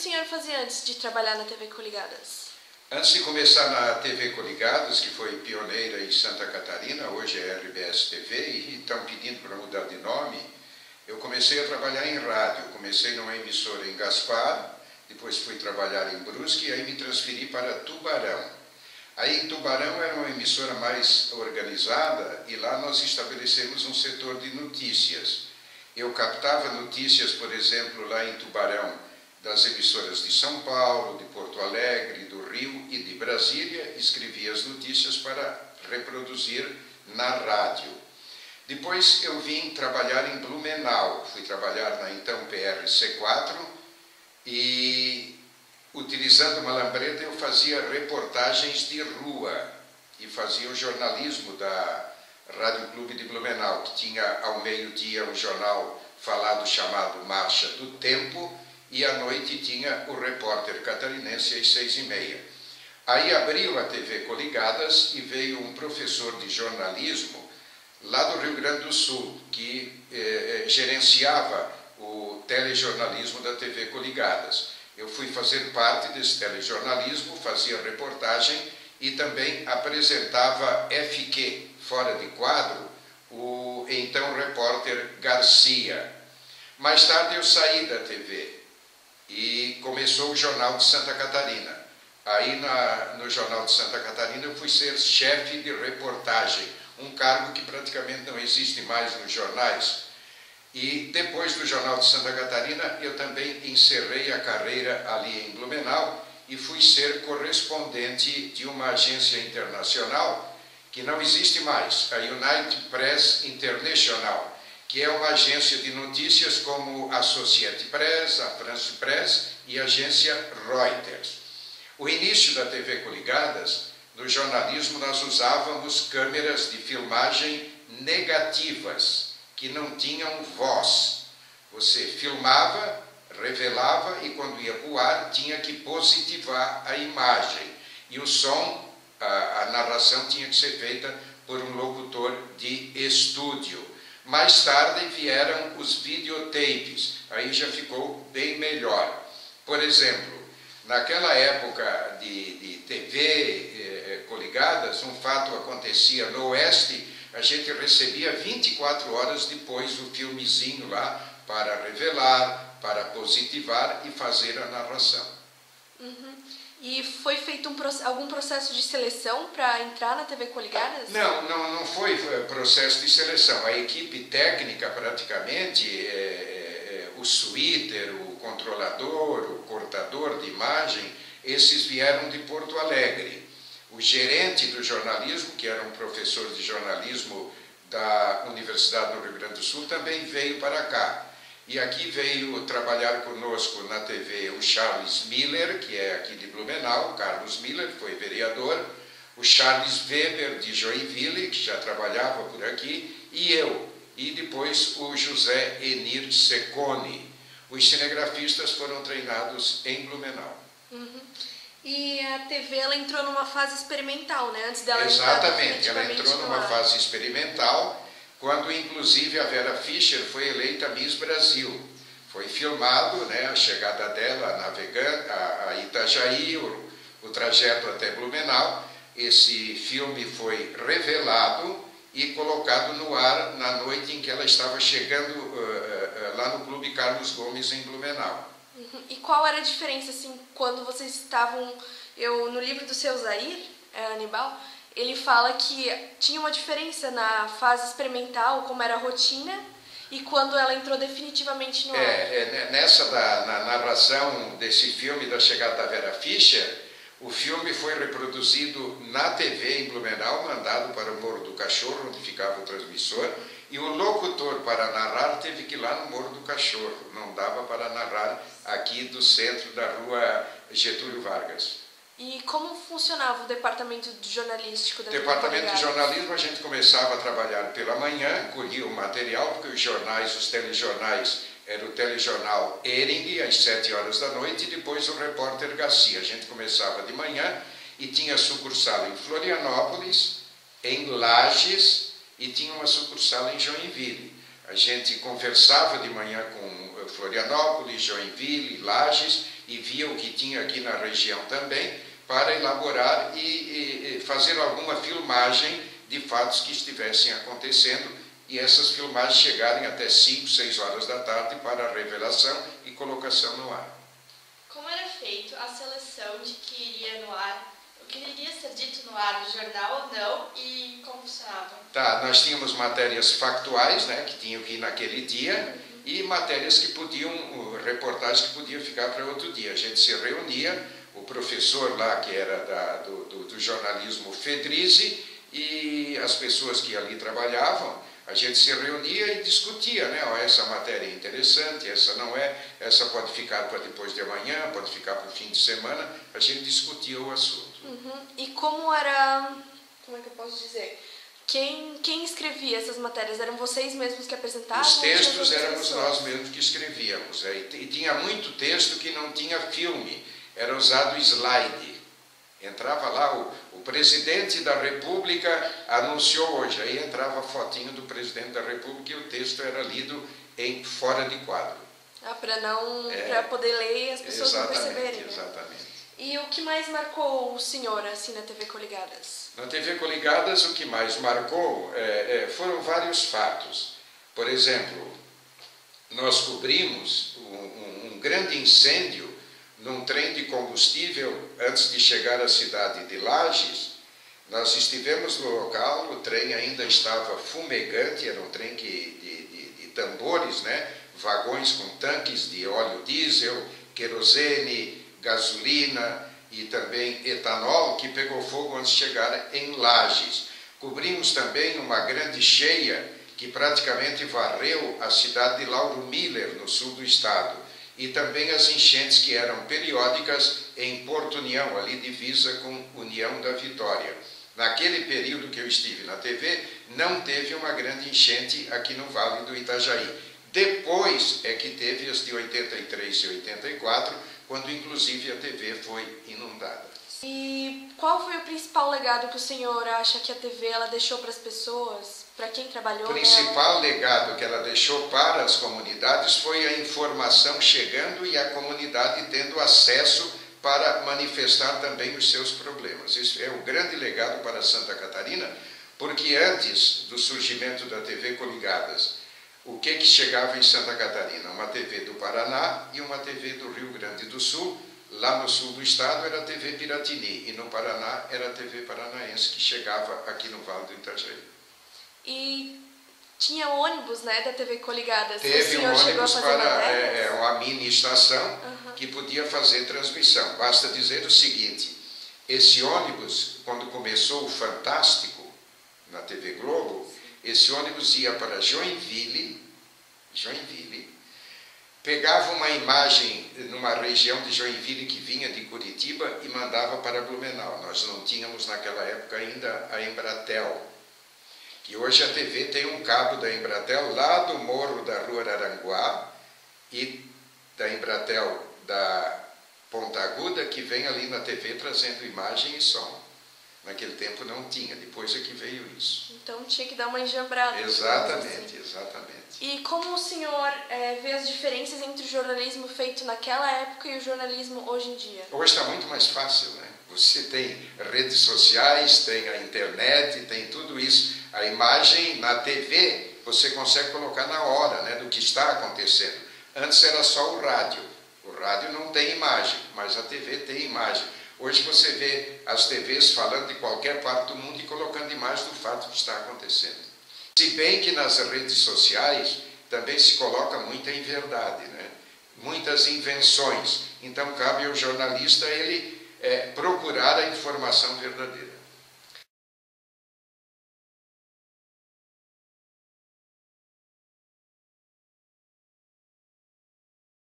senhor fazia antes de trabalhar na TV Coligadas? Antes de começar na TV Coligadas, que foi pioneira em Santa Catarina, hoje é RBS TV, e estão pedindo para mudar de nome, eu comecei a trabalhar em rádio. Comecei numa emissora em Gaspar, depois fui trabalhar em Brusque e aí me transferi para Tubarão. Aí em Tubarão era uma emissora mais organizada e lá nós estabelecemos um setor de notícias. Eu captava notícias, por exemplo, lá em Tubarão, das emissoras de São Paulo, de Porto Alegre, do Rio e de Brasília, escrevia as notícias para reproduzir na rádio. Depois eu vim trabalhar em Blumenau, fui trabalhar na então PRC4 e, utilizando uma lambreta, eu fazia reportagens de rua e fazia o jornalismo da Rádio Clube de Blumenau, que tinha ao meio-dia um jornal falado chamado Marcha do Tempo e à noite tinha o repórter catarinense às 6h30. Aí abriu a TV Coligadas e veio um professor de jornalismo lá do Rio Grande do Sul, que gerenciava o telejornalismo da TV Coligadas. Eu fui fazer parte desse telejornalismo, fazia reportagem e também apresentava FQ, fora de quadro, o então repórter Garcia. Mais tarde eu saí da TV e começou o Jornal de Santa Catarina. Aí no Jornal de Santa Catarina eu fui ser chefe de reportagem, um cargo que praticamente não existe mais nos jornais. E depois do Jornal de Santa Catarina eu também encerrei a carreira ali em Blumenau e fui ser correspondente de uma agência internacional que não existe mais, a United Press International, que é uma agência de notícias como a Associated Press, a France Press e a agência Reuters. O início da TV Coligadas, no jornalismo nós usávamos câmeras de filmagem negativas, que não tinham voz. Você filmava, revelava e quando ia para o ar tinha que positivar a imagem. E o som, a narração tinha que ser feita por um locutor de estúdio. Mais tarde vieram os videotapes, aí já ficou bem melhor. Por exemplo, naquela época de TV Coligadas, um fato acontecia no Oeste, a gente recebia 24 horas depois o filmezinho lá para revelar, para positivar e fazer a narração. Uhum. E foi feito algum processo de seleção para entrar na TV Coligadas? Não foi processo de seleção. A equipe técnica, praticamente, o suíter, o controlador, o cortador de imagem, esses vieram de Porto Alegre. O gerente do jornalismo, que era um professor de jornalismo da Universidade do Rio Grande do Sul, também veio para cá. E aqui veio trabalhar conosco na TV o Charles Miller, que é aqui de Blumenau, Carlos Miller, que foi vereador, o Charles Weber, de Joinville, que já trabalhava por aqui, e eu, e depois o José Enir Secone. Os cinegrafistas foram treinados em Blumenau. Uhum. E a TV ela entrou numa fase experimental, né? Antes dela Exatamente, ela entrou numa fase experimental, quando inclusive a Vera Fischer foi eleita Miss Brasil. Foi filmado, né, a chegada dela navegando a Itajaí, o trajeto até Blumenau. Esse filme foi revelado e colocado no ar na noite em que ela estava chegando lá no Clube Carlos Gomes em Blumenau. Uhum. E qual era a diferença, assim, quando vocês estavam... no livro do seu Zair, Aníbal, ele fala que tinha uma diferença na fase experimental, como era a rotina, e quando ela entrou definitivamente no ar. Na narração desse filme da chegada da Vera Fischer, o filme foi reproduzido na TV em Blumenau, mandado para o Morro do Cachorro, onde ficava o transmissor, e o locutor para narrar teve que ir lá no Morro do Cachorro, não dava para narrar aqui do centro da rua Getúlio Vargas. E como funcionava o departamento jornalístico da TV Departamento de Coligadas? jornalismo, a gente começava a trabalhar pela manhã, colhia o material, porque os jornais, os telejornais, era o telejornal Ering, às 7 horas da noite, e depois o repórter Garcia. A gente começava de manhã e tinha sucursal em Florianópolis, em Lages, e tinha uma sucursal em Joinville. A gente conversava de manhã com Florianópolis, Joinville, Lages, e via o que tinha aqui na região também, para elaborar e fazer alguma filmagem de fatos que estivessem acontecendo, e essas filmagens chegarem até 5, 6 horas da tarde para a revelação e colocação no ar. Como era feito a seleção de que iria no ar, o que iria ser dito no ar do jornal ou não, e como funcionava? Tá, nós tínhamos matérias factuais, né, que tinham que ir naquele dia, e matérias que podiam, reportagens que podiam ficar para outro dia. A gente se reunia, o professor lá, que era do jornalismo Fedrizi, e as pessoas que ali trabalhavam, a gente se reunia e discutia, né? Ó, essa matéria é interessante, essa não é, essa pode ficar para depois de amanhã, pode ficar para o fim de semana, a gente discutia o assunto. E como era, como é que eu posso dizer? Quem escrevia essas matérias? Eram vocês mesmos que apresentavam? Os textos éramos nós mesmos que escrevíamos. E tinha muito texto que não tinha filme, era usado slide. Entrava lá, o presidente da República anunciou hoje, aí entrava a fotinho do presidente da República e o texto era lido em fora de quadro. Para poder ler e as pessoas não perceberem. Exatamente. E o que mais marcou o senhor assim na TV Coligadas? Na TV Coligadas o que mais marcou foram vários fatos. Por exemplo, nós cobrimos um grande incêndio num trem de combustível antes de chegar à cidade de Lages. Nós estivemos no local, o trem ainda estava fumegante, era um trem de tambores, né? Vagões com tanques de óleo diesel, querosene, gasolina e também etanol, que pegou fogo antes de chegar em Lages. Cobrimos também uma grande cheia que praticamente varreu a cidade de Lauro Miller, no sul do estado. E também as enchentes que eram periódicas em Porto União, ali divisa com União da Vitória. Naquele período que eu estive na TV, não teve uma grande enchente aqui no Vale do Itajaí. Depois é que teve as de 83 e 84, quando inclusive a TV foi inundada. E qual foi o principal legado que o senhor acha que a TV ela deixou para as pessoas, para quem trabalhou? O principal legado que ela deixou para as comunidades foi a informação chegando e a comunidade tendo acesso para manifestar também os seus problemas. Isso é o grande legado para Santa Catarina, porque antes do surgimento da TV Coligadas, o que chegava em Santa Catarina? Uma TV do Paraná e uma TV do Rio Grande do Sul. Lá no sul do estado era a TV Piratini e no Paraná era a TV Paranaense que chegava aqui no Vale do Itajaí. E tinha ônibus, né, da TV Coligadas. Teve um ônibus para uma mini estação que podia fazer transmissão. Basta dizer o seguinte, esse ônibus, quando começou o Fantástico na TV Globo, esse ônibus ia para Joinville, pegava uma imagem numa região de Joinville que vinha de Curitiba e mandava para Blumenau. Nós não tínhamos naquela época ainda a Embratel, que hoje a TV tem um cabo da Embratel lá do morro da Rua Araranguá e da Embratel da Ponta Aguda, que vem ali na TV trazendo imagem e som. Naquele tempo não tinha, depois é que veio isso. Então tinha que dar uma enjambrada. Exatamente, exatamente. E como o senhor vê as diferenças entre o jornalismo feito naquela época e o jornalismo hoje em dia? Hoje está muito mais fácil, né? Você tem redes sociais, tem a internet, tem tudo isso. A imagem na TV você consegue colocar na hora, né, do que está acontecendo. Antes era só o rádio. O rádio não tem imagem, mas a TV tem imagem. Hoje você vê as TVs falando de qualquer parte do mundo e colocando imagem do fato que está acontecendo. Se bem que nas redes sociais também se coloca muita inverdade, né? Muitas invenções. Então cabe ao jornalista ele procurar a informação verdadeira.